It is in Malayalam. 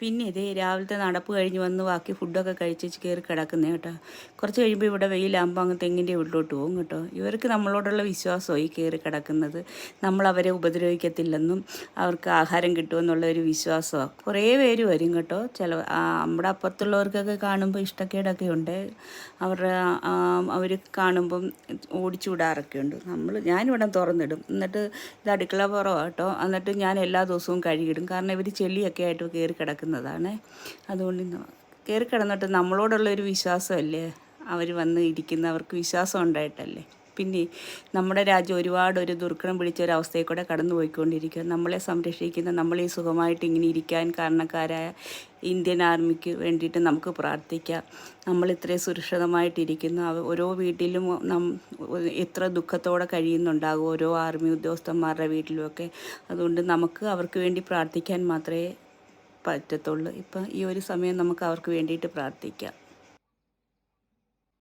പിന്നെ ഇതേ രാവിലത്തെ നടപ്പ് കഴിഞ്ഞ് വന്ന് ബാക്കി ഫുഡൊക്കെ കഴിച്ച് കയറി കിടക്കുന്നത് കേട്ടോ. കുറച്ച് കഴിയുമ്പോൾ ഇവിടെ വെയിലാകുമ്പോൾ അങ്ങ് തെങ്ങിൻ്റെ വീട്ടിലോട്ട് പോകും കേട്ടോ. ഇവർക്ക് നമ്മളോടുള്ള വിശ്വാസമാണ് ഈ കയറി കിടക്കുന്നത്. നമ്മളവരെ ഉപദ്രവിക്കത്തില്ലെന്നും അവർക്ക് ആഹാരം കിട്ടുമെന്നുള്ള ഒരു വിശ്വാസമാണ്. കുറേ പേര് വരും കേട്ടോ. നമ്മുടെ അപ്പുറത്തുള്ളവർക്കൊക്കെ കാണുമ്പോൾ ഇഷ്ടക്കേടൊക്കെ ഉണ്ട്. അവർ കാണുമ്പം ഓടിച്ചു വിടാറൊക്കെ ഉണ്ട്. ഞാനിവിടെ തുറന്നിടും. എന്നിട്ട് ഇത് അടുക്കള പുറമാണ് കേട്ടോ. എന്നിട്ട് ഞാൻ എല്ലാ ദിവസവും കഴുകിയിടും. കാരണം ഇവർ ചെളിയൊക്കെ ആയിട്ട് കയറി കിടക്കുന്നതാണ്. അതുകൊണ്ട് കയറി കിടന്നിട്ട് നമ്മളോടുള്ളൊരു വിശ്വാസമല്ലേ അവർ വന്ന് ഇരിക്കുന്നവർക്ക് വിശ്വാസം ഉണ്ടായിട്ടല്ലേ. പിന്നെ നമ്മുടെ രാജ്യം ഒരുപാട് ഒരു ദുർഘടം പിടിച്ച ഒരു അവസ്ഥയിൽ കൂടെ കടന്നു പോയിക്കൊണ്ടിരിക്കുക. നമ്മളെ സംരക്ഷിക്കുന്ന, നമ്മളീ സുഖമായിട്ട് ഇങ്ങനെ ഇരിക്കാൻ കാരണക്കാരായ ഇന്ത്യൻ ആർമിക്ക് വേണ്ടിയിട്ട് നമുക്ക് പ്രാർത്ഥിക്കാം. നമ്മളിത്രയും സുരക്ഷിതമായിട്ടിരിക്കുന്നു. ഓരോ വീട്ടിലും എത്ര ദുഃഖത്തോടെ കഴിയുന്നുണ്ടാകും ഓരോ ആർമി ഉദ്യോഗസ്ഥന്മാരുടെ വീട്ടിലുമൊക്കെ. അതുകൊണ്ട് നമുക്ക് അവർക്ക് വേണ്ടി പ്രാർത്ഥിക്കാൻ മാത്രമേ പറ്റത്തുള്ളൂ. ഇപ്പം ഈ ഒരു സമയം നമുക്ക് അവർക്ക് വേണ്ടിയിട്ട് പ്രാർത്ഥിക്കാം.